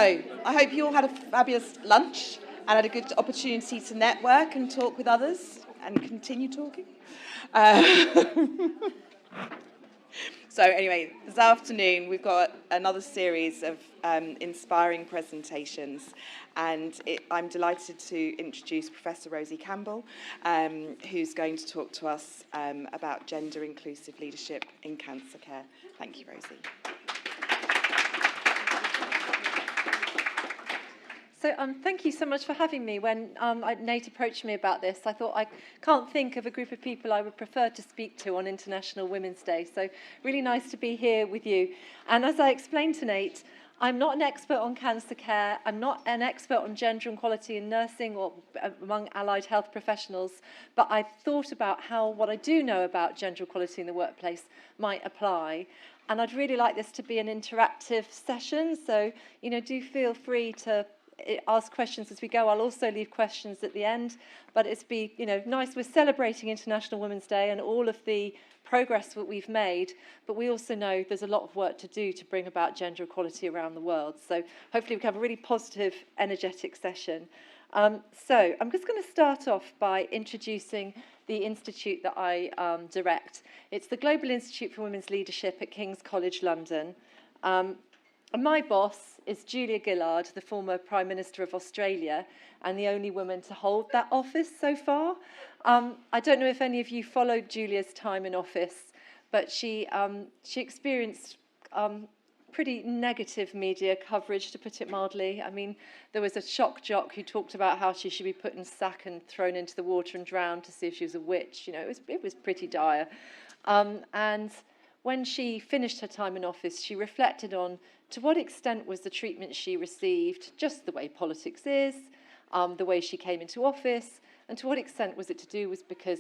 So, I hope you all had a fabulous lunch and had a good opportunity to network and talk with others and continue talking. So anyway, this afternoon we've got another series of inspiring presentations, and I'm delighted to introduce Professor Rosie Campbell, who's going to talk to us about gender-inclusive leadership in cancer care. Thank you, Rosie. So thank you so much for having me. When Nate approached me about this, I thought I can't think of a group of people I would prefer to speak to on International Women's Day. So really nice to be here with you. And as I explained to Nate, I'm not an expert on cancer care. I'm not an expert on gender equality in nursing or among allied health professionals. But I've thought about how what I do know about gender equality in the workplace might apply. And I'd really like this to be an interactive session. So, do feel free to ask questions as we go. I'll also leave questions at the end, but it's nice. We're celebrating International Women's Day and all of the progress that we've made, but we also know there's a lot of work to do to bring about gender equality around the world. So hopefully we can have a really positive, energetic session. So I'm just going to start off by introducing the institute that I direct. It's the Global Institute for Women's Leadership at King's College London. And my boss is Julia Gillard, the former Prime Minister of Australia, and the only woman to hold that office so far. I don't know if any of you followed Julia's time in office, but she experienced pretty negative media coverage, to put it mildly. I mean, there was a shock jock who talked about how she should be put in a sack and thrown into the water and drowned to see if she was a witch. It was pretty dire. And when she finished her time in office, she reflected on to what extent was the treatment she received just the way politics is, the way she came into office, and to what extent was it to do was because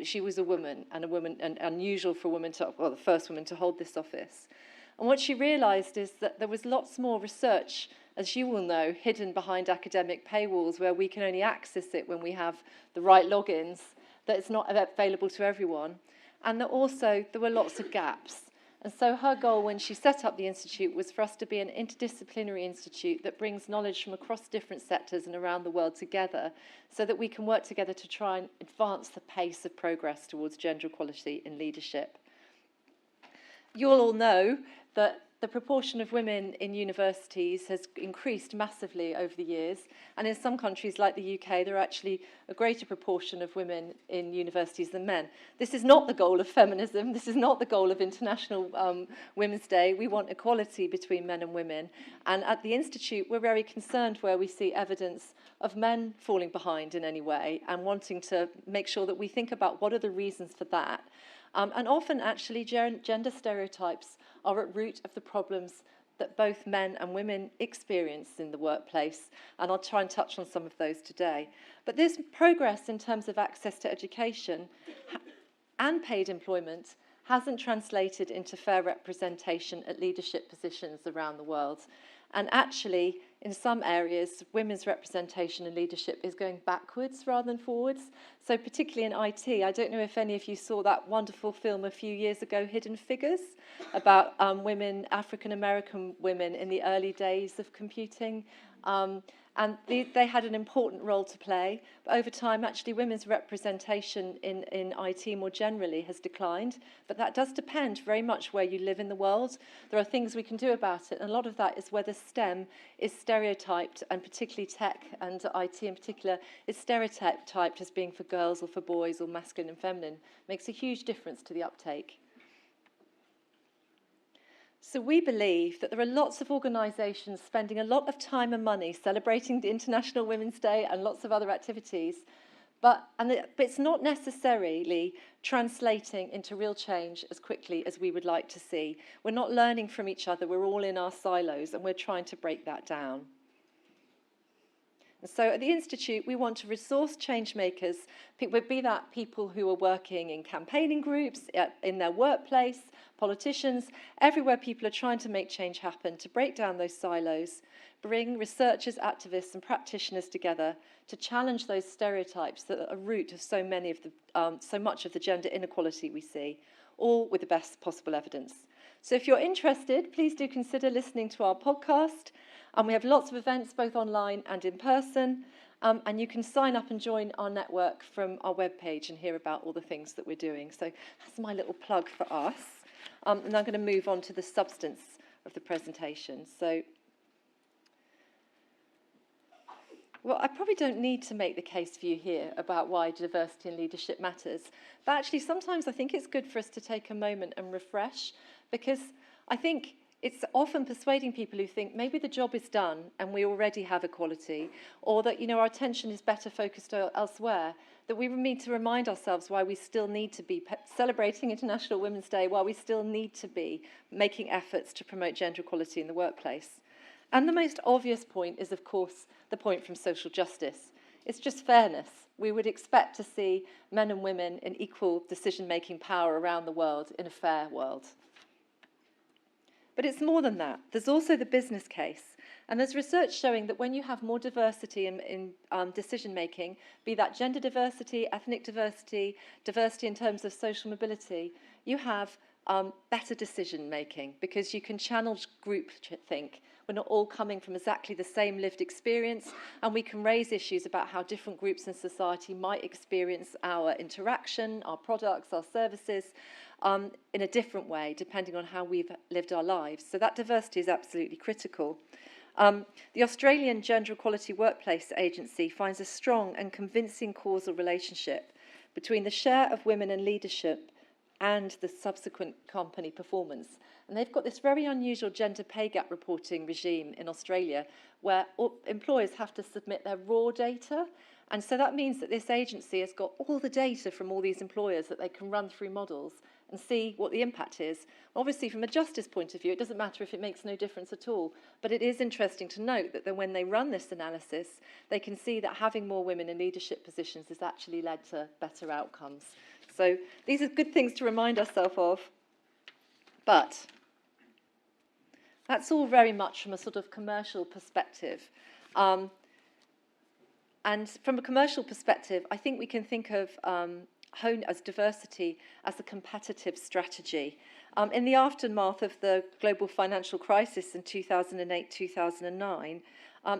she was a woman and unusual for a woman the first woman to hold this office. And what she realised is that there was lots more research, as you will know, hidden behind academic paywalls where we can only access it when we have the right logins, that it's not available to everyone. And that also there were lots of gaps. And so her goal when she set up the institute was for us to be an interdisciplinary institute that brings knowledge from across different sectors and around the world together so that we can work together to try and advance the pace of progress towards gender equality in leadership. You'll all know that the proportion of women in universities has increased massively over the years, and in some countries like the UK there are actually a greater proportion of women in universities than men. This is not the goal of feminism, this is not the goal of International Women's Day. We want equality between men and women, and at the Institute we're very concerned where we see evidence of men falling behind in any way and wanting to make sure that we think about what are the reasons for that. And often, actually, gender stereotypes are at root of the problems that both men and women experience in the workplace. And I'll try and touch on some of those today. But this progress in terms of access to education and paid employment hasn't translated into fair representation at leadership positions around the world. And actually, in some areas, women's representation in leadership is going backwards rather than forwards. So particularly in IT, I don't know if any of you saw that wonderful film a few years ago, Hidden Figures, about women, African-American women in the early days of computing. And they had an important role to play. But over time, actually, women's representation in IT more generally has declined. But that does depend very much where you live in the world. There are things we can do about it. And a lot of that is whether STEM is stereotyped, and particularly tech and IT in particular, is stereotyped as being for girls or for boys or masculine and feminine. Makes a huge difference to the uptake. So we believe that there are lots of organisations spending a lot of time and money celebrating the International Women's Day and lots of other activities, but it's not necessarily translating into real change as quickly as we would like to see. We're not learning from each other, we're all in our silos, and we're trying to break that down. And so at the Institute, we want to resource change makers, be that people who are working in campaigning groups, in their workplace, politicians, everywhere people are trying to make change happen, to break down those silos, bring researchers, activists and practitioners together to challenge those stereotypes that are at root of so much of the gender inequality we see, all with the best possible evidence. So if you're interested, please do consider listening to our podcast. We have lots of events, both online and in person, and you can sign up and join our network from our webpage and hear about all the things that we're doing. So that's my little plug for us. And I'm going to move on to the substance of the presentation. So, well, I probably don't need to make the case for you here about why diversity and leadership matters, but actually sometimes I think it's good for us to take a moment and refresh, because I think it's often persuading people who think maybe the job is done and we already have equality, or that, our attention is better focused elsewhere, that we need to remind ourselves why we still need to be celebrating International Women's Day, why we still need to be making efforts to promote gender equality in the workplace. And the most obvious point is, of course, the point from social justice. It's just fairness. We would expect to see men and women in equal decision-making power around the world in a fair world. But it's more than that. There's also the business case. And there's research showing that when you have more diversity in decision-making, be that gender diversity, ethnic diversity, diversity in terms of social mobility, you have better decision-making, because you can channel group think. We're not all coming from exactly the same lived experience, and we can raise issues about how different groups in society might experience our interaction, our products, our services, in a different way, depending on how we've lived our lives. So that diversity is absolutely critical. The Australian Gender Equality Workplace Agency finds a strong and convincing causal relationship between the share of women in leadership and the subsequent company performance. And they've got this very unusual gender pay gap reporting regime in Australia, where employers have to submit their raw data. And so that means that this agency has got all the data from all these employers that they can run through models and see what the impact is. Obviously, from a justice point of view, it doesn't matter if it makes no difference at all. But it is interesting to note that when they run this analysis, they can see that having more women in leadership positions has actually led to better outcomes. So these are good things to remind ourselves of. But that's all very much from a sort of commercial perspective. And from a commercial perspective, I think we can think of as diversity as a competitive strategy. In the aftermath of the global financial crisis in 2008-2009,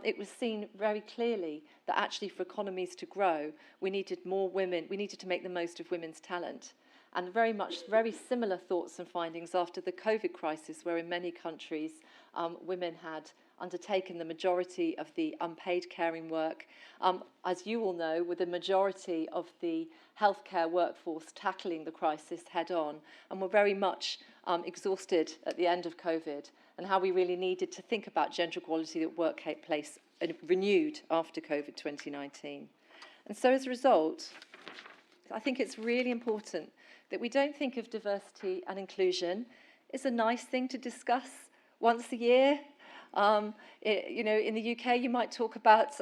it was seen very clearly that actually for economies to grow, we needed more women, we needed to make the most of women's talent. And very similar thoughts and findings after the COVID crisis, where in many countries women had undertaken the majority of the unpaid caring work. As you all know, with the majority of the healthcare workforce tackling the crisis head on, and were very much exhausted at the end of COVID, and how we really needed to think about gender equality at workplace renewed after COVID 2019. And so as a result, I think it's really important that we don't think of diversity and inclusion as a nice thing to discuss once a year. In the UK, you might talk about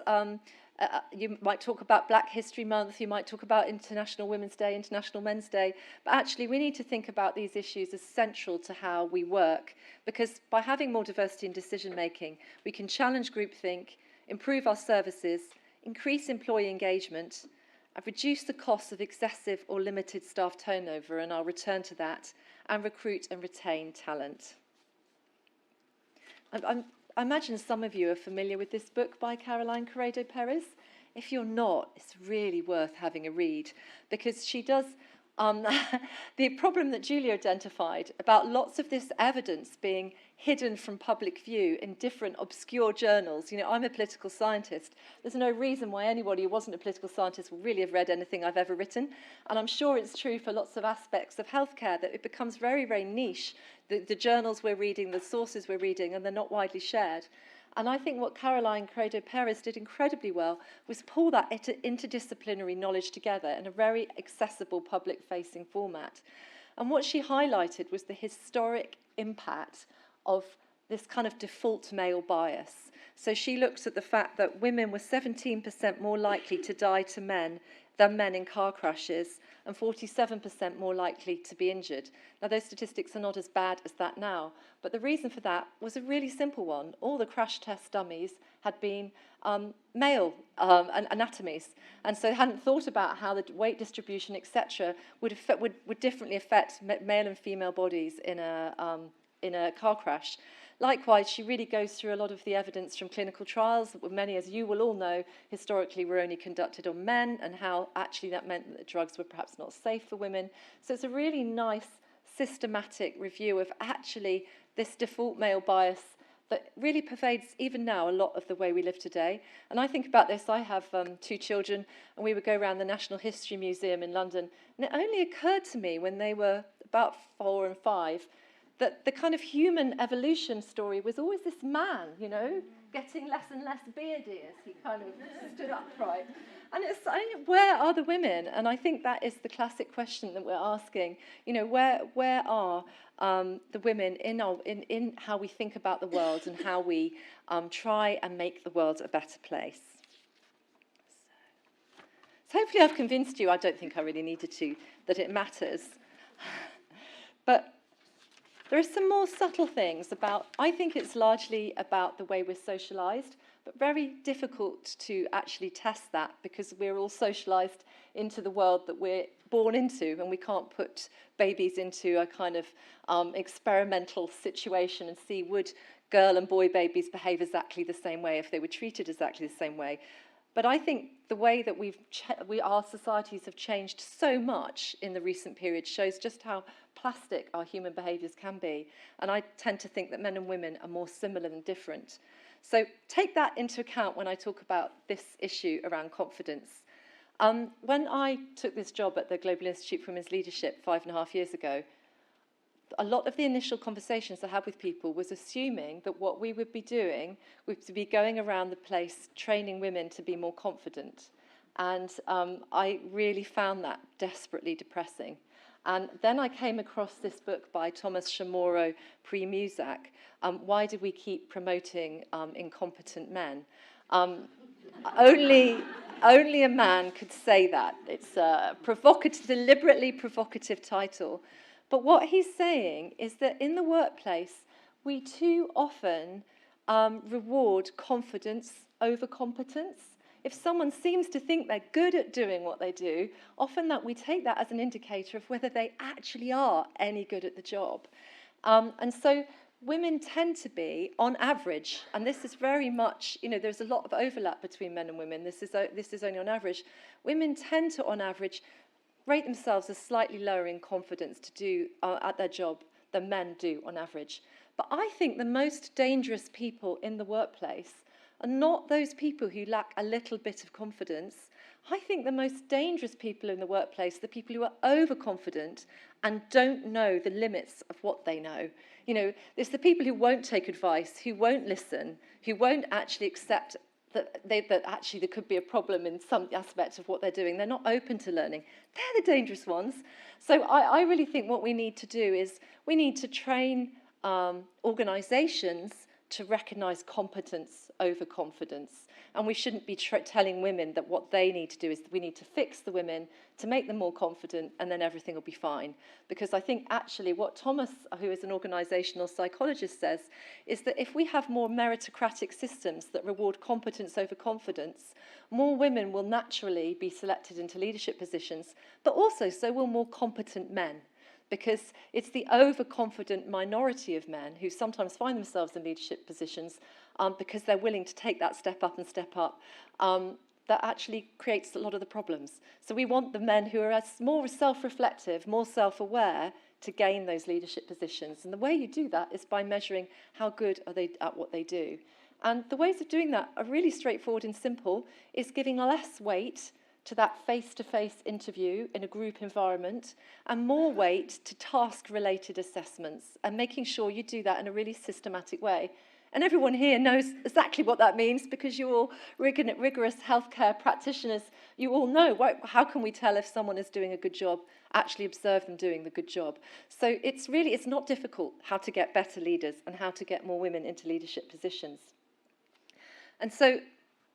Black History Month, you might talk about International Women's Day, International Men's Day, but actually we need to think about these issues as central to how we work, because by having more diversity in decision making, we can challenge groupthink, improve our services, increase employee engagement, and reduce the costs of excessive or limited staff turnover, and I'll return to that, and recruit and retain talent. I imagine some of you are familiar with this book by Caroline Corredo-Perez. If you're not, it's really worth having a read, because she does the problem that Julia identified about lots of this evidence being hidden from public view in different obscure journals. I'm a political scientist. There's no reason why anybody who wasn't a political scientist would really have read anything I've ever written. And I'm sure it's true for lots of aspects of healthcare, that it becomes very, very niche, the journals we're reading, the sources we're reading, and they're not widely shared. And I think what Caroline Corredo-Perez did incredibly well was pull that interdisciplinary knowledge together in a very accessible public-facing format. And what she highlighted was the historic impact of this kind of default male bias. So she looked at the fact that women were 17% more likely to die than men in car crashes, and 47% more likely to be injured. Now, those statistics are not as bad as that now, but the reason for that was a really simple one. All the crash test dummies had been male anatomies, and so hadn't thought about how the weight distribution, etc., would differently affect male and female bodies in a car crash. likewise, she really goes through a lot of the evidence from clinical trials, that many, as you will all know, historically were only conducted on men, and how actually that meant that the drugs were perhaps not safe for women. So it's a really nice, systematic review of actually this default male bias that really pervades, even now, a lot of the way we live today. And I think about this, I have 2 children, and we would go around the National History Museum in London, and it only occurred to me when they were about 4 and 5 that the kind of human evolution story was always this man, you know, getting less and less beardy as he kind of stood upright. And it's, where are the women? And I think that is the classic question that we're asking. You know, where are the women in how we think about the world and how we try and make the world a better place? So hopefully I've convinced you, I don't think I really needed to, that it matters. But there are some more subtle things about, I think it's largely about the way we're socialised, but very difficult to actually test that because we're all socialised into the world that we're born into, and we can't put babies into a kind of experimental situation and see would girl and boy babies behave exactly the same way if they were treated exactly the same way. But I think the way that our societies have changed so much in the recent period shows just how plastic our human behaviours can be. And I tend to think that men and women are more similar than different. So take that into account when I talk about this issue around confidence. When I took this job at the Global Institute for Women's Leadership 5.5 years ago, a lot of the initial conversations I had with people was assuming that what we would be doing was to be going around the place training women to be more confident. And I really found that desperately depressing. And then I came across this book by Thomas Chamorro, Pre-Muzak, Why Do We Keep Promoting Incompetent Men? Only a man could say that. It's a deliberately provocative title. But what he's saying is that in the workplace, we too often reward confidence over competence. If someone seems to think they're good at doing what they do, often that we take that as an indicator of whether they actually are any good at the job. And so women tend to be, on average, and this is very much, you know, there's a lot of overlap between men and women. This is only on average. Women tend to, on average, rate themselves as slightly lower in confidence to do at their job than men do on average. But I think the most dangerous people in the workplace are not those people who lack a little bit of confidence. I think the most dangerous people in the workplace are the people who are overconfident and don't know the limits of what they know. You know, it's the people who won't take advice, who won't listen, who won't actually accept that actually there could be a problem in some aspect of what they're doing. They're not open to learning. They're the dangerous ones. So I really think what we need to do is we need to train organisations to recognise competence over confidence. And we shouldn't be telling women that what they need to do is we need to fix the women to make them more confident and then everything will be fine. Because I think actually what Thomas, who is an organisational psychologist, says is that if we have more meritocratic systems that reward competence over confidence, more women will naturally be selected into leadership positions, but also so will more competent men. Because it's the overconfident minority of men who sometimes find themselves in leadership positions because they're willing to take that step up that actually creates a lot of the problems. So we want the men who are more self-reflective, more self-aware to gain those leadership positions. And the way you do that is by measuring how good are they at what they do. And the ways of doing that are really straightforward and simple, is giving less weight to that face-to-face interview in a group environment and more weight to task-related assessments and making sure you do that in a really systematic way. And everyone here knows exactly what that means because you're all rigorous healthcare practitioners. You all know, how can we tell if someone is doing a good job? Actually observe them doing the good job. So it's not difficult how to get better leaders and how to get more women into leadership positions. And so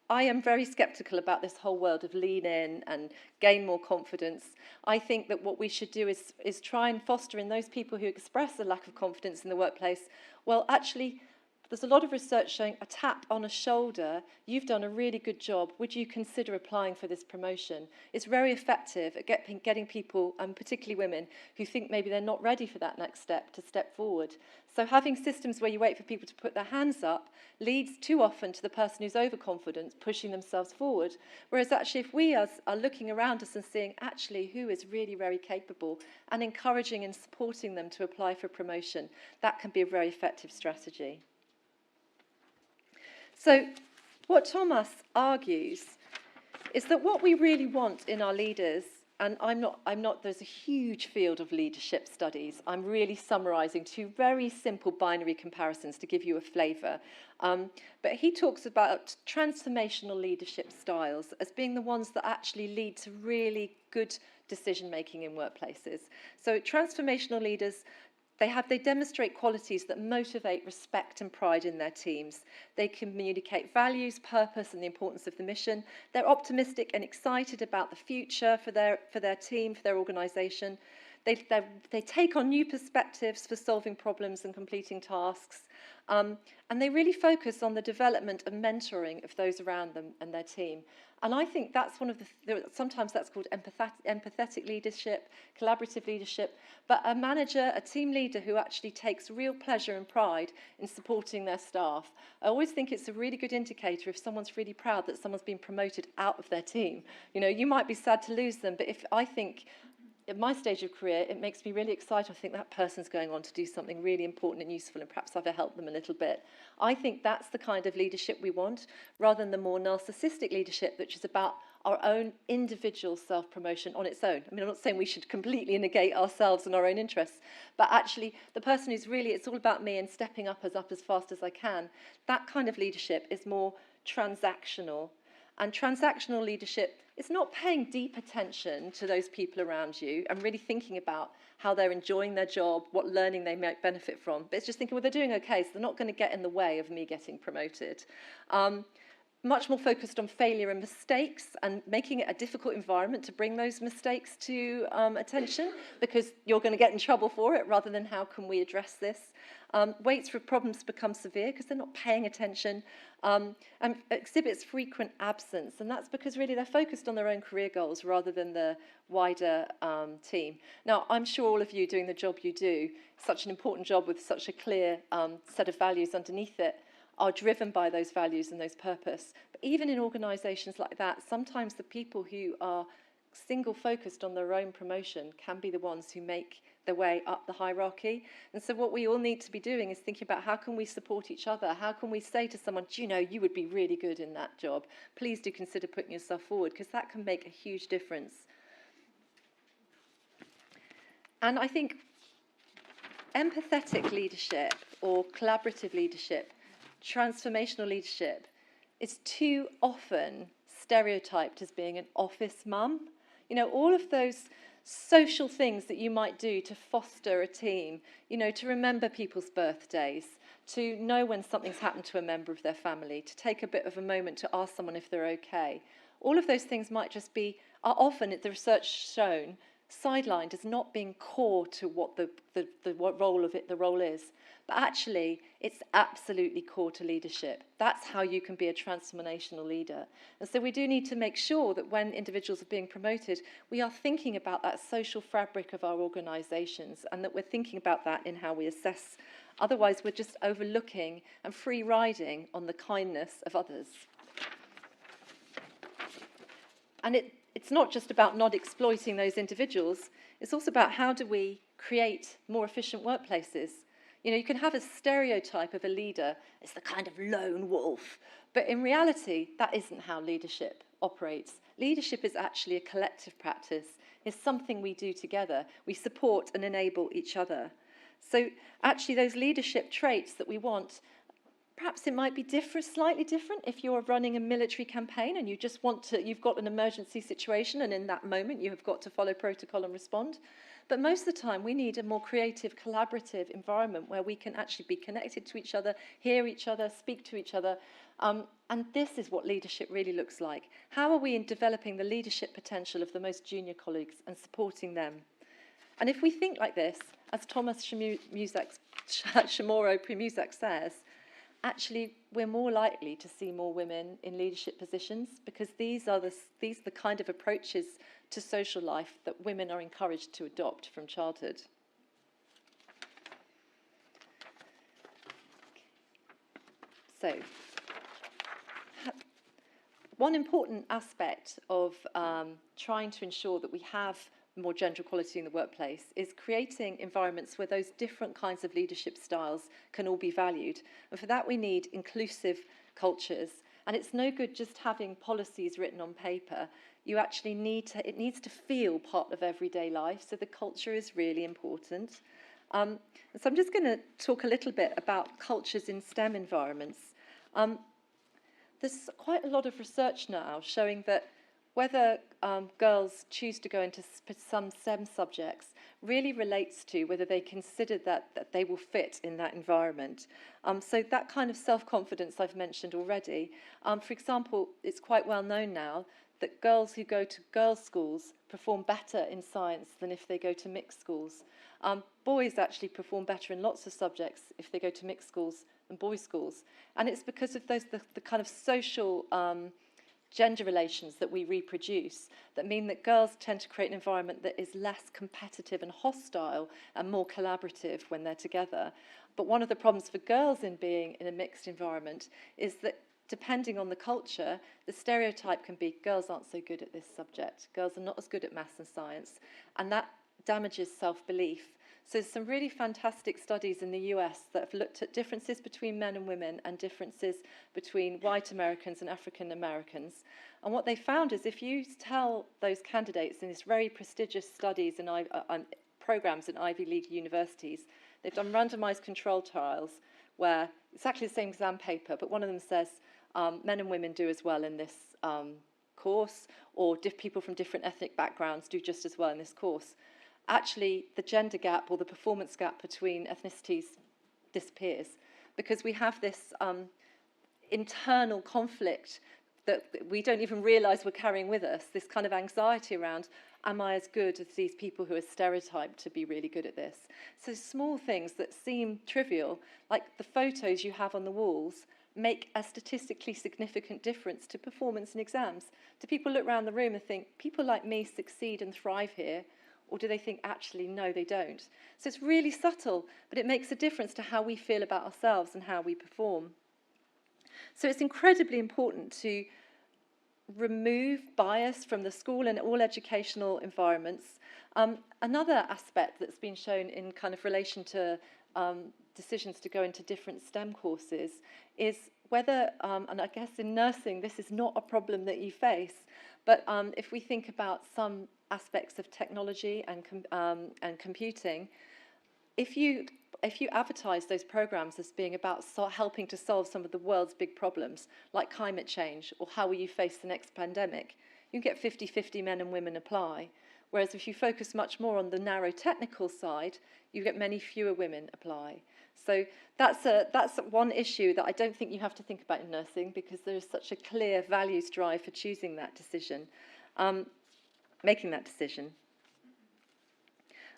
I am very sceptical about this whole world of lean in and gain more confidence. I think that what we should do is try and foster in those people who express a lack of confidence in the workplace, well, actually there's a lot of research showing a tap on a shoulder, you've done a really good job, would you consider applying for this promotion? It's very effective at getting people, particularly women, who think maybe they're not ready for that next step, to step forward. So having systems where you wait for people to put their hands up leads too often to the person who's overconfident pushing themselves forward. Whereas actually if we are looking around us and seeing actually who is really very capable and encouraging and supporting them to apply for promotion, that can be a very effective strategy. So what Thomas argues is that what we really want in our leaders, and there's a huge field of leadership studies. I'm really summarising two very simple binary comparisons to give you a flavour. But he talks about transformational leadership styles as being the ones that actually lead to really good decision-making in workplaces. So transformational leaders, they demonstrate qualities that motivate respect and pride in their teams. They communicate values, purpose, and the importance of the mission. They're optimistic and excited about the future for their team, for their organisation. They take on new perspectives for solving problems and completing tasks. And they really focus on the development and mentoring of those around them and their team. And I think that's one of sometimes that's called empathetic leadership, collaborative leadership, but a manager, a team leader who actually takes real pleasure and pride in supporting their staff. I always think it's a really good indicator if someone's really proud that someone's been promoted out of their team. You know, you might be sad to lose them, but I think at my stage of career, it makes me really excited. I think that person's going on to do something really important and useful, and perhaps I've helped them a little bit. I think that's the kind of leadership we want, rather than the more narcissistic leadership, which is about our own individual self-promotion on its own. I mean, I'm not saying we should completely negate ourselves and our own interests, but actually the person who's really, it's all about me and stepping up as fast as I can, that kind of leadership is more transactional. And transactional leadership is not paying deep attention to those people around you and really thinking about how they're enjoying their job, what learning they might benefit from. But it's just thinking, well, they're doing okay, so they're not going to get in the way of me getting promoted. Much more focused on failure and mistakes and making it a difficult environment to bring those mistakes to attention, because you're going to get in trouble for it, rather than how can we address this. Waits for problems to become severe because they're not paying attention, and exhibits frequent absence, and that's because really they're focused on their own career goals rather than the wider team. Now, I'm sure all of you doing the job you do, such an important job with such a clear set of values underneath it, are driven by those values and those purpose. But even in organisations like that, sometimes the people who are single focused on their own promotion can be the ones who make their way up the hierarchy. And so what we all need to be doing is thinking about how can we support each other? How can we say to someone, do you know, you would be really good in that job. Please do consider putting yourself forward, because that can make a huge difference. And I think empathetic leadership or collaborative leadership, transformational leadership, is too often stereotyped as being an office mum. You know, all of those social things that you might do to foster a team, you know, to remember people's birthdays, to know when something's happened to a member of their family, to take a bit of a moment to ask someone if they're okay. All of those things might just be, are often, the research shown, sidelined as not being core to what the role is. But actually, it's absolutely core to leadership. That's how you can be a transformational leader. And so we do need to make sure that when individuals are being promoted, we are thinking about that social fabric of our organisations, and that we're thinking about that in how we assess. Otherwise, we're just overlooking and free riding on the kindness of others. And it's not just about not exploiting those individuals, it's also about how do we create more efficient workplaces. You know, you can have a stereotype of a leader as the kind of lone wolf, but in reality, that isn't how leadership operates. Leadership is actually a collective practice. It's something we do together. We support and enable each other. So actually, those leadership traits that we want, perhaps it might be slightly different if you're running a military campaign and you've got an emergency situation, and in that moment you have got to follow protocol and respond. But most of the time we need a more creative, collaborative environment where we can actually be connected to each other, hear each other, speak to each other. And this is what leadership really looks like. How are we in developing the leadership potential of the most junior colleagues and supporting them? And if we think like this, as Thomas Chamorro Premusac says, actually we're more likely to see more women in leadership positions, because these are the kind of approaches to social life that women are encouraged to adopt from childhood. So, one important aspect of trying to ensure that we have more gender equality in the workplace is creating environments where those different kinds of leadership styles can all be valued. And for that we need inclusive cultures. And it's no good just having policies written on paper. You actually it needs to feel part of everyday life. So the culture is really important. So I'm just going to talk a little bit about cultures in STEM environments. There's quite a lot of research now showing that whether girls choose to go into some STEM subjects really relates to whether they consider that they will fit in that environment. So that kind of self-confidence I've mentioned already. For example, it's quite well known now that girls who go to girls' schools perform better in science than if they go to mixed schools. Boys actually perform better in lots of subjects if they go to mixed schools than boys' schools. And it's because of the kind of social gender relations that we reproduce that mean that girls tend to create an environment that is less competitive and hostile and more collaborative when they're together. But one of the problems for girls in being in a mixed environment is that depending on the culture, the stereotype can be girls aren't so good at this subject, girls are not as good at maths and science, and that damages self-belief. So there's some really fantastic studies in the US that have looked at differences between men and women and differences between white Americans and African Americans. And what they found is if you tell those candidates in these very prestigious studies and programs in Ivy League universities, they've done randomized control trials where exactly the same exam paper, but one of them says men and women do as well in this course, or people from different ethnic backgrounds do just as well in this course. Actually, the gender gap or the performance gap between ethnicities disappears because we have this internal conflict that we don't even realise we're carrying with us, this kind of anxiety around, am I as good as these people who are stereotyped to be really good at this? So small things that seem trivial, like the photos you have on the walls, make a statistically significant difference to performance in exams. Do people look around the room and think, people like me succeed and thrive here? Or do they think, actually, no, they don't? So it's really subtle, but it makes a difference to how we feel about ourselves and how we perform. So it's incredibly important to remove bias from the school and all educational environments. Another aspect that's been shown in kind of relation to decisions to go into different STEM courses is whether, and I guess in nursing this is not a problem that you face, but if we think about some aspects of technology and computing, if you advertise those programs as being about helping to solve some of the world's big problems, like climate change or how will you face the next pandemic, you get 50-50 men and women apply. Whereas if you focus much more on the narrow technical side, you get many fewer women apply. So that's one issue that I don't think you have to think about in nursing, because there is such a clear values drive for choosing that decision, making that decision.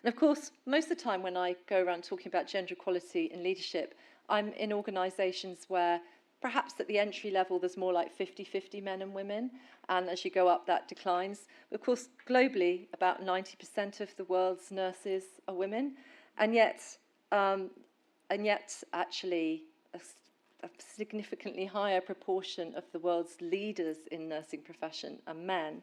And of course, most of the time when I go around talking about gender equality in leadership, I'm in organisations where perhaps at the entry level there's more like 50-50 men and women, and as you go up that declines. Of course, globally, about 90% of the world's nurses are women, and yet actually a significantly higher proportion of the world's leaders in nursing profession are men.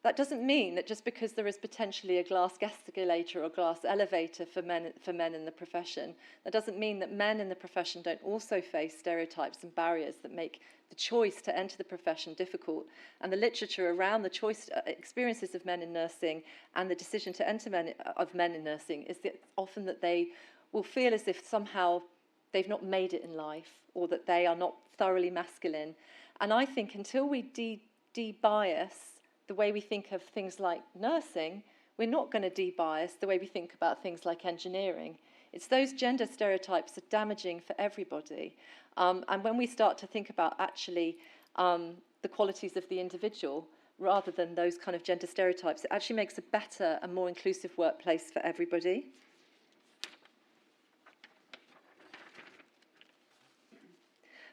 That doesn't mean that just because there is potentially a glass escalator or glass elevator for men in the profession, that doesn't mean that men in the profession don't also face stereotypes and barriers that make the choice to enter the profession difficult. And the literature around the choice experiences of men in nursing and the decision to enter men in nursing is that often that they will feel as if somehow they've not made it in life, or that they are not thoroughly masculine. And I think until we de-bias the way we think of things like nursing, we're not going to de-bias the way we think about things like engineering. It's those gender stereotypes are damaging for everybody. And when we start to think about actually the qualities of the individual, rather than those kind of gender stereotypes, it actually makes a better and more inclusive workplace for everybody.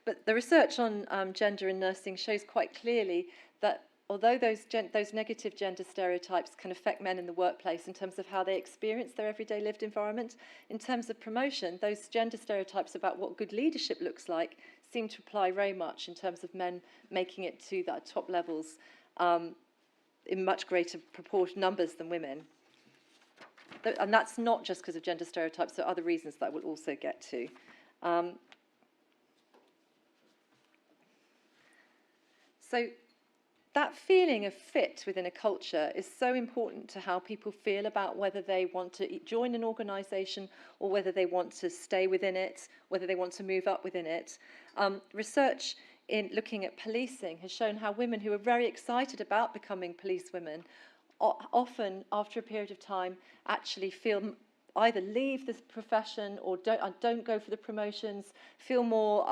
But the research on gender in nursing shows quite clearly that although those negative gender stereotypes can affect men in the workplace in terms of how they experience their everyday lived environment, in terms of promotion, those gender stereotypes about what good leadership looks like seem to apply very much in terms of men making it to that top levels in much greater proportion numbers than women. And that's not just because of gender stereotypes, there are other reasons that I will also get to. So that feeling of fit within a culture is so important to how people feel about whether they want to join an organisation or whether they want to stay within it, whether they want to move up within it. Research in looking at policing has shown how women who are very excited about becoming policewomen often, after a period of time, actually feel either leave this profession or don't go for the promotions, feel more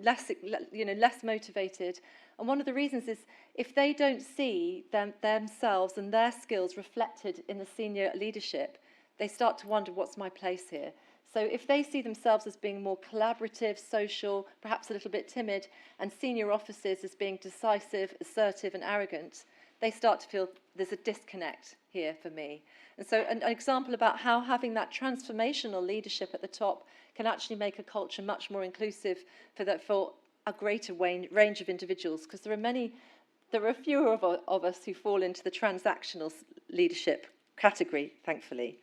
less motivated. And one of the reasons is if they don't see themselves and their skills reflected in the senior leadership, they start to wonder, what's my place here? So if they see themselves as being more collaborative, social, perhaps a little bit timid, and senior officers as being decisive, assertive, and arrogant, they start to feel there's a disconnect here for me. And so an example about how having that transformational leadership at the top can actually make a culture much more inclusive for a greater range of individuals, because there are fewer of us who fall into the transactional leadership category, thankfully.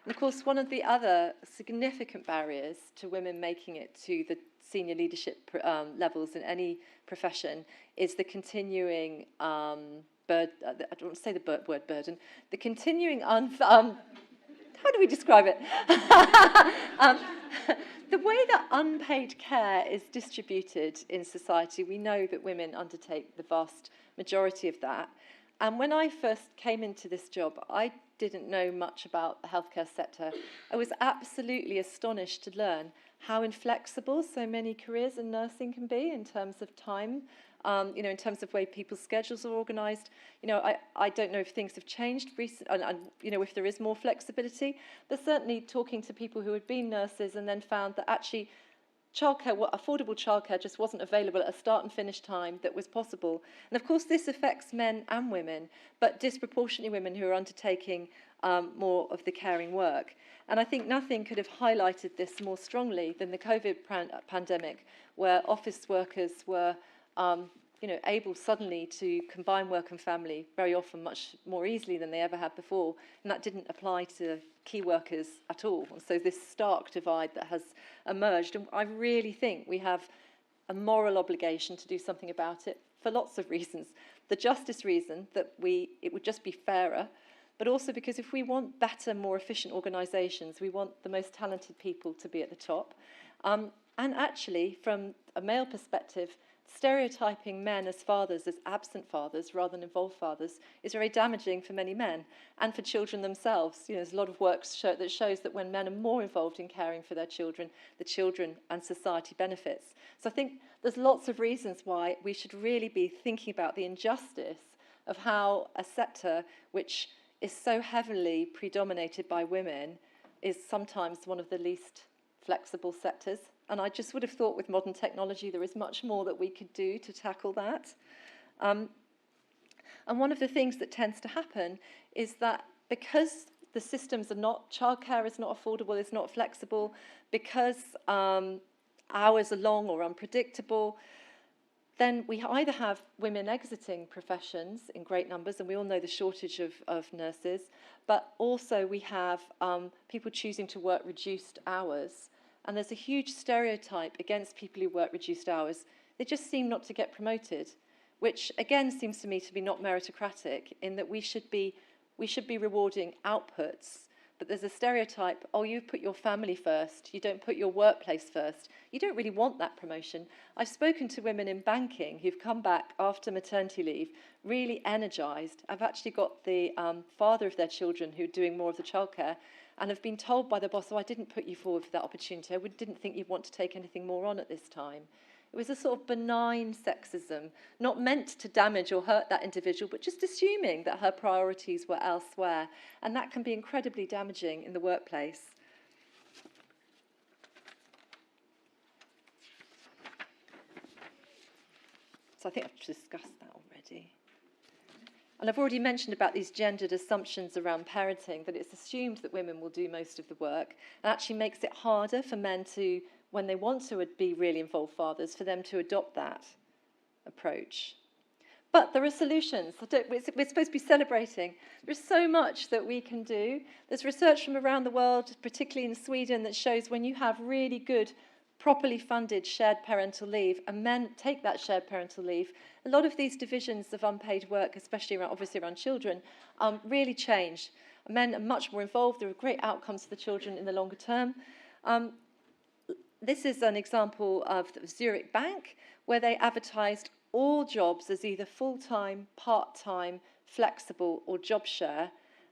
And of course, one of the other significant barriers to women making it to the senior leadership levels in any profession is the continuing I don't want to say the word burden, the continuing how do we describe it? The way that unpaid care is distributed in society, we know that women undertake the vast majority of that. And when I first came into this job, I didn't know much about the healthcare sector. I was absolutely astonished to learn how inflexible so many careers in nursing can be in terms of time, in terms of way people's schedules are organised. I don't know if things have changed recently, and if there is more flexibility, but certainly talking to people who had been nurses and then found that actually affordable childcare just wasn't available at a start and finish time that was possible. And of course this affects men and women, but disproportionately women who are undertaking more of the caring work. And I think nothing could have highlighted this more strongly than the COVID pandemic, where office workers were able suddenly to combine work and family very often much more easily than they ever had before. And that didn't apply to key workers at all. And so this stark divide that has emerged, and I really think we have a moral obligation to do something about it for lots of reasons. The justice reason that it would just be fairer, but also because if we want better, more efficient organisations, we want the most talented people to be at the top. And actually, from a male perspective, stereotyping men as fathers, as absent fathers rather than involved fathers, is very damaging for many men and for children themselves. There's a lot of work that shows that when men are more involved in caring for their children, the children and society benefits. So I think there's lots of reasons why we should really be thinking about the injustice of how a sector which is so heavily predominated by women is sometimes one of the least flexible sectors. And I just would have thought with modern technology there is much more that we could do to tackle that. And one of the things that tends to happen is that because the systems are not, childcare is not affordable, is not flexible, because hours are long or unpredictable, then we either have women exiting professions in great numbers, and we all know the shortage of nurses, but also we have people choosing to work reduced hours. And there's a huge stereotype against people who work reduced hours. They just seem not to get promoted, which again seems to me to be not meritocratic, in that we should be rewarding outputs. But there's a stereotype, you put your family first, you don't put your workplace first. You don't really want that promotion. I've spoken to women in banking who've come back after maternity leave, really energised. I've actually got the father of their children who are doing more of the childcare, and have been told by the boss, I didn't put you forward for that opportunity. I didn't think you'd want to take anything more on at this time. It was a sort of benign sexism, not meant to damage or hurt that individual, but just assuming that her priorities were elsewhere. And that can be incredibly damaging in the workplace. I think I've discussed that already. And I've already mentioned about these gendered assumptions around parenting, that it's assumed that women will do most of the work, and actually makes it harder for men to, when they want to be really involved fathers, for them to adopt that approach. But there are solutions. We're supposed to be celebrating. There's so much that we can do. There's research from around the world, particularly in Sweden, that shows when you have really good, properly funded shared parental leave, and men take that shared parental leave, a lot of these divisions of unpaid work, especially around, obviously around children, really change. Men are much more involved. There are great outcomes for the children in the longer term. This is an example of the Zurich Bank, where they advertised all jobs as either full-time, part-time, flexible, or job share.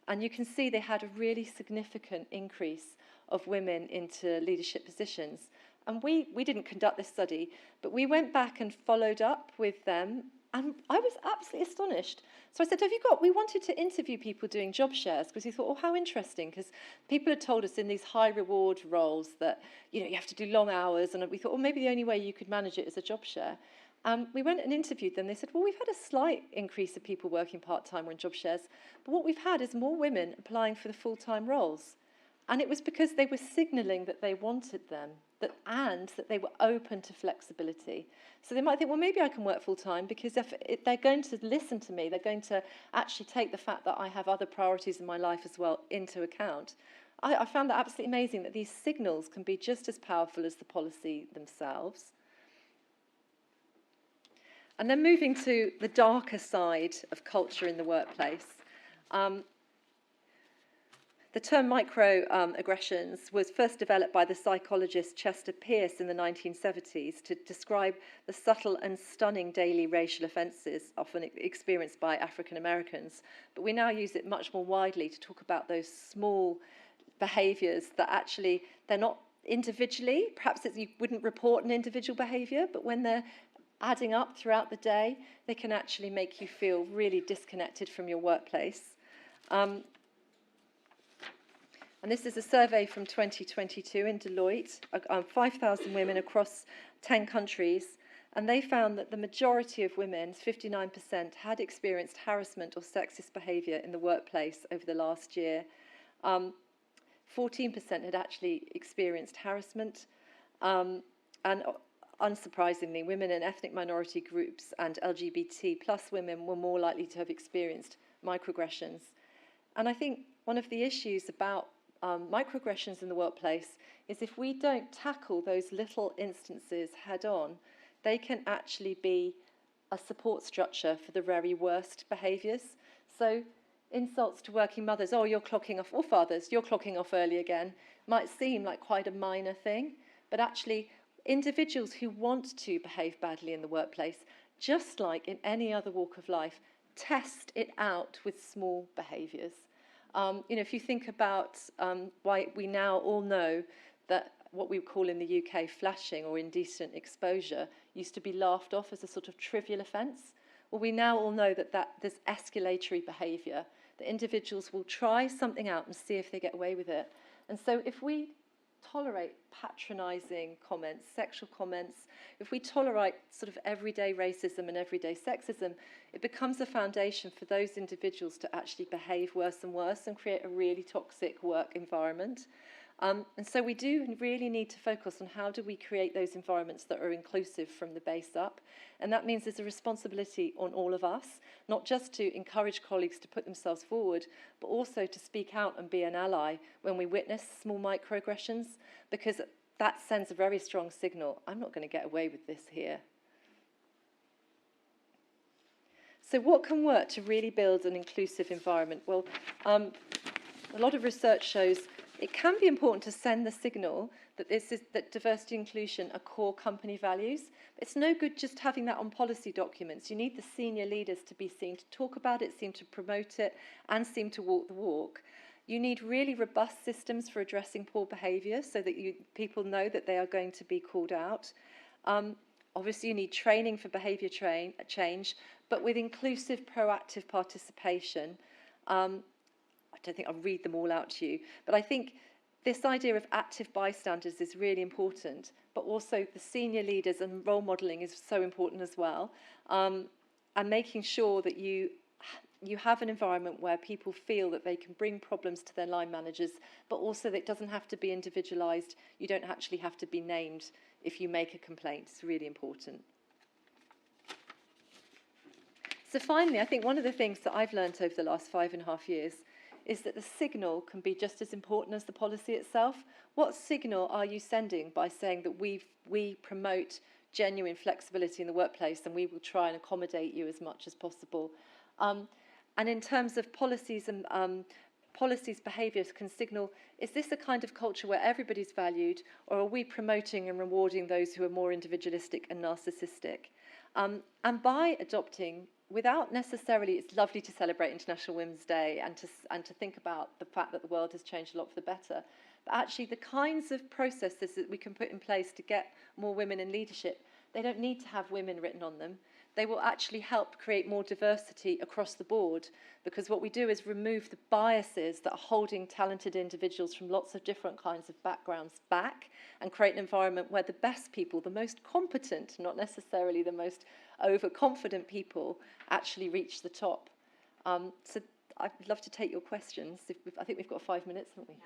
And you can see they had a really significant increase of women into leadership positions. And we didn't conduct this study, but we went back and followed up with them, and I was absolutely astonished. So I said, we wanted to interview people doing job shares, because we thought, oh, how interesting, because people had told us in these high reward roles that, you have to do long hours, and we thought, well, maybe the only way you could manage it is a job share. We went and interviewed them. They said, well, we've had a slight increase of people working part-time or in job shares, but what we've had is more women applying for the full-time roles. And it was because they were signalling that they wanted them, and that they were open to flexibility. So they might think, well, maybe I can work full-time, because if they're going to listen to me, they're going to actually take the fact that I have other priorities in my life as well into account. I found that absolutely amazing, that these signals can be just as powerful as the policy themselves. And then moving to the darker side of culture in the workplace. The term microaggressions was first developed by the psychologist Chester Pierce in the 1970s to describe the subtle and stunning daily racial offences often experienced by African Americans. But we now use it much more widely to talk about those small behaviours that actually, they're not individually, perhaps you wouldn't report an individual behaviour, but when they're adding up throughout the day, they can actually make you feel really disconnected from your workplace. And this is a survey from 2022 in Deloitte, 5,000 women across 10 countries, and they found that the majority of women, 59%, had experienced harassment or sexist behaviour in the workplace over the last year. 14% had actually experienced harassment, and unsurprisingly, women in ethnic minority groups and LGBT plus women were more likely to have experienced microaggressions. And I think one of the issues about microaggressions in the workplace is if we don't tackle those little instances head on, they can actually be a support structure for the very worst behaviours. So insults to working mothers, oh, you're clocking off, or fathers, you're clocking off early again, might seem like quite a minor thing, but actually individuals who want to behave badly in the workplace, just like in any other walk of life, test it out with small behaviours. If you think about why we now all know that what we call in the UK flashing or indecent exposure used to be laughed off as a sort of trivial offence. Well, we now all know that there's escalatory behaviour, that individuals will try something out and see if they get away with it. And so if we tolerate patronising comments, sexual comments, if we tolerate sort of everyday racism and everyday sexism, it becomes a foundation for those individuals to actually behave worse and worse and create a really toxic work environment. And so we do really need to focus on how do we create those environments that are inclusive from the base up. And that means there's a responsibility on all of us, not just to encourage colleagues to put themselves forward, but also to speak out and be an ally when we witness small microaggressions, because that sends a very strong signal. I'm not going to get away with this here. So what can work to really build an inclusive environment? Well, a lot of research shows it can be important to send the signal that that diversity and inclusion are core company values. It's no good just having that on policy documents. You need the senior leaders to be seen to talk about it, seen to promote it, and seen to walk the walk. You need really robust systems for addressing poor behaviour so that people know that they are going to be called out. Obviously, you need training for behaviour change, but with inclusive, proactive participation. I don't think I'll read them all out to you, but I think this idea of active bystanders is really important, but also the senior leaders and role modelling is so important as well. And making sure that you have an environment where people feel that they can bring problems to their line managers, but also that it doesn't have to be individualised. You don't actually have to be named if you make a complaint. It's really important. So finally, I think one of the things that I've learnt over the last 5.5 years is that the signal can be just as important as the policy itself. What signal are you sending by saying that we promote genuine flexibility in the workplace and we will try and accommodate you as much as possible? And in terms of policies and policies, behaviours can signal, is this a kind of culture where everybody's valued, or are we promoting and rewarding those who are more individualistic and narcissistic? And by adopting, without necessarily, it's lovely to celebrate International Women's Day and to think about the fact that the world has changed a lot for the better, but actually the kinds of processes that we can put in place to get more women in leadership, they don't need to have women written on them. They will actually help create more diversity across the board, because what we do is remove the biases that are holding talented individuals from lots of different kinds of backgrounds back and create an environment where the best people, the most competent, not necessarily the most overconfident people, actually reach the top. So I'd love to take your questions. I think we've got 5 minutes, haven't we?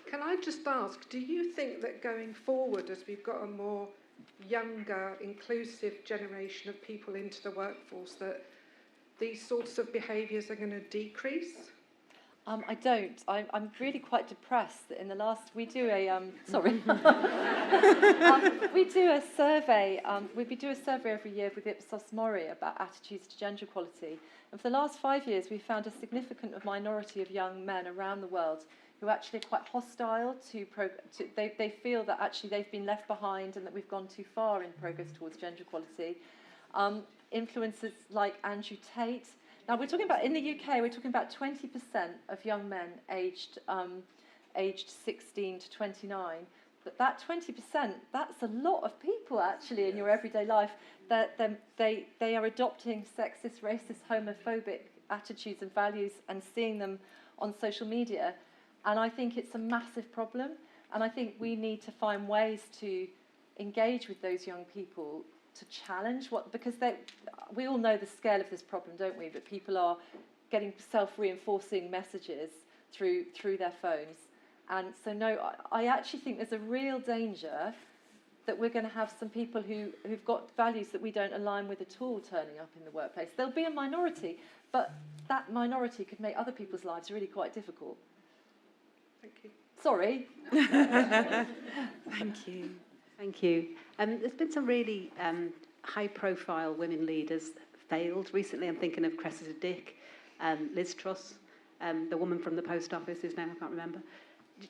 Can I just ask, do you think that going forward, as we've got a more younger, inclusive generation of people into the workforce, that these sorts of behaviours are going to decrease? I don't. I'm really quite depressed that in the last, we do a, we do a survey, we do a survey every year with Ipsos Mori about attitudes to gender equality. And for the last 5 years, we've found a significant minority of young men around the world who actually are quite hostile to they feel that actually they've been left behind and that we've gone too far in progress towards gender equality. Influencers like Andrew Tate. Now, we're talking about, in the UK, we're talking about 20% of young men aged 16 to 29. But that 20%, that's a lot of people, actually, in your everyday life. They are adopting sexist, racist, homophobic attitudes and values and seeing them on social media. And I think it's a massive problem. And I think we need to find ways to engage with those young people to challenge because we all know the scale of this problem, don't we? That people are getting self-reinforcing messages through their phones. And so, no, I actually think there's a real danger that we're going to have some people who've got values that we don't align with at all turning up in the workplace. There'll be a minority, but that minority could make other people's lives really quite difficult. Thank you. Sorry. Thank you. Thank you. There's been some really high-profile women leaders failed recently. I'm thinking of Cressida Dick, Liz Truss, the woman from the post office whose name I can't remember.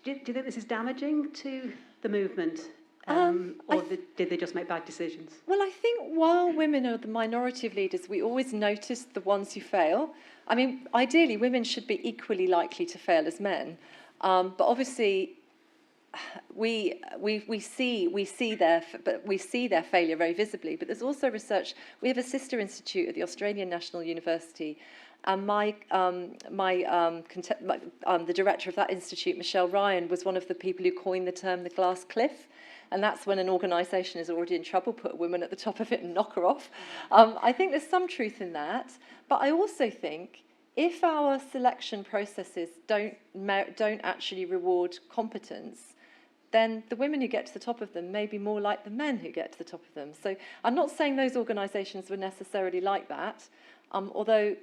Do you think this is damaging to the movement, or did they just make bad decisions? Well, I think while women are the minority of leaders, we always notice the ones who fail. I mean, ideally, women should be equally likely to fail as men, but obviously, we see their failure very visibly. But there's also research. We have a sister institute at the Australian National University, and the director of that institute, Michelle Ryan, was one of the people who coined the term the glass cliff. And that's when an organisation is already in trouble, put a woman at the top of it and knock her off. I think there's some truth in that. But I also think if our selection processes don't actually reward competence, then the women who get to the top of them may be more like the men who get to the top of them. So I'm not saying those organisations were necessarily like that, although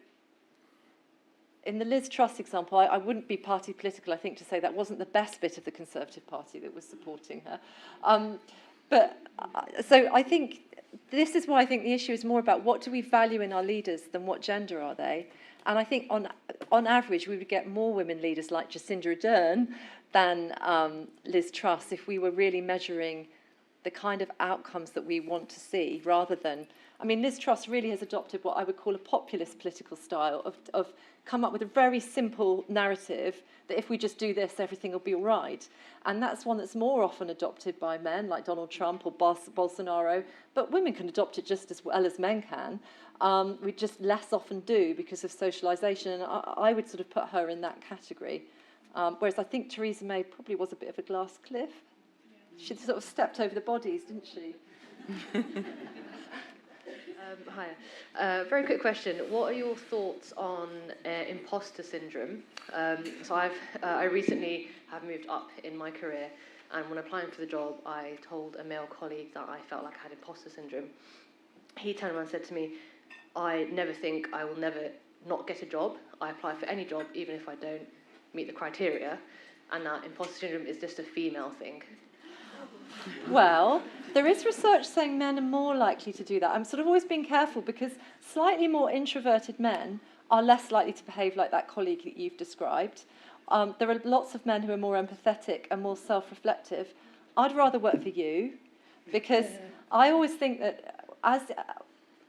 in the Liz Truss example, I wouldn't be party political, I think, to say that wasn't the best bit of the Conservative Party that was supporting her. So I think this is why I think the issue is more about what do we value in our leaders than what gender are they. And I think on average, we would get more women leaders like Jacinda Ardern than Liz Truss if we were really measuring the kind of outcomes that we want to see, rather than I mean, Liz Truss really has adopted what I would call a populist political style of come up with a very simple narrative that if we just do this, everything will be all right. And that's one that's more often adopted by men, like Donald Trump or Bolsonaro, but women can adopt it just as well as men can. We just less often do because of socialisation, and I would sort of put her in that category. Whereas I think Theresa May probably was a bit of a glass cliff. She sort of stepped over the bodies, didn't she? Hi. Very quick question. What are your thoughts on imposter syndrome? So I recently have moved up in my career, and when applying for the job, I told a male colleague that I felt like I had imposter syndrome. He turned around and said to me, I never think I will never not get a job. I apply for any job, even if I don't meet the criteria, and that imposter syndrome is just a female thing. Well, there is research saying men are more likely to do that. I'm sort of always being careful because slightly more introverted men are less likely to behave like that colleague that you've described. There are lots of men who are more empathetic and more self-reflective. I'd rather work for you because I always think that as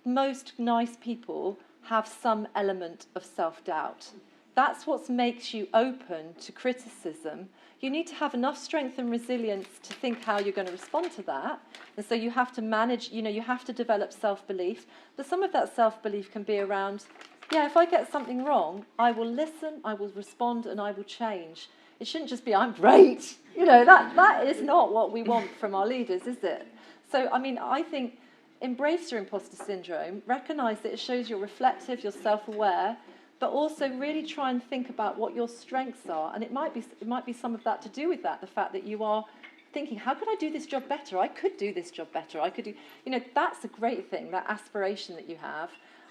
most nice people have some element of self-doubt. That's what makes you open to criticism. You need to have enough strength and resilience to think how you're going to respond to that. And so you have to manage, you have to develop self-belief. But some of that self-belief can be around, if I get something wrong, I will listen, I will respond, and I will change. It shouldn't just be, I'm great. That is not what we want from our leaders, is it? So, I think embrace your imposter syndrome, recognise that it shows you're reflective, you're self-aware, but also really try and think about what your strengths are. And it might be some of that to do with that, the fact that you are thinking, how could I do this job better? I could do this job better. I could do, that's a great thing, that aspiration that you have.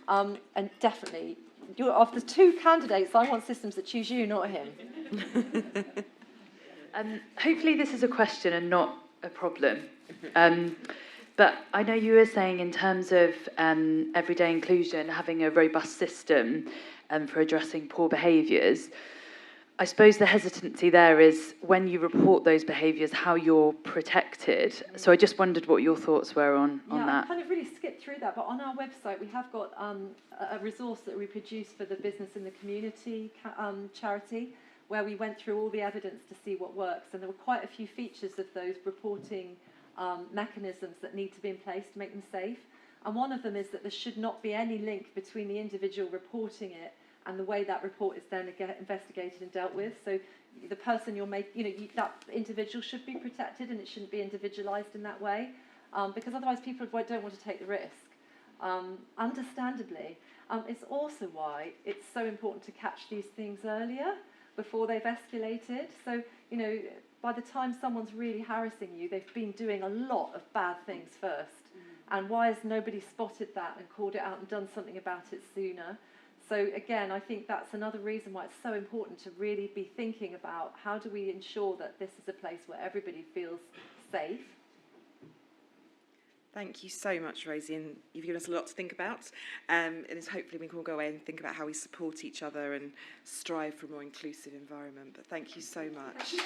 And definitely, of the two candidates, I want systems that choose you, not him. Hopefully this is a question and not a problem. But I know you were saying in terms of everyday inclusion, having a robust system for addressing poor behaviours, I suppose the hesitancy there is when you report those behaviours, how you're protected. So I just wondered what your thoughts were on that. Yeah, I kind of really skipped through that, but on our website we have got a resource that we produced for the Business in the Community charity, where we went through all the evidence to see what works, and there were quite a few features of those reporting mechanisms that need to be in place to make them safe. And one of them is that there should not be any link between the individual reporting it and the way that report is then investigated and dealt with. So the person you're making, that individual should be protected, and it shouldn't be individualised in that way, because otherwise people don't want to take the risk. Understandably, it's also why it's so important to catch these things earlier before they've escalated. So, by the time someone's really harassing you, they've been doing a lot of bad things first. And why has nobody spotted that and called it out and done something about it sooner? So again, I think that's another reason why it's so important to really be thinking about how do we ensure that this is a place where everybody feels safe. Thank you so much, Rosie, and you've given us a lot to think about. And hopefully we can all go away and think about how we support each other and strive for a more inclusive environment. But thank you so much.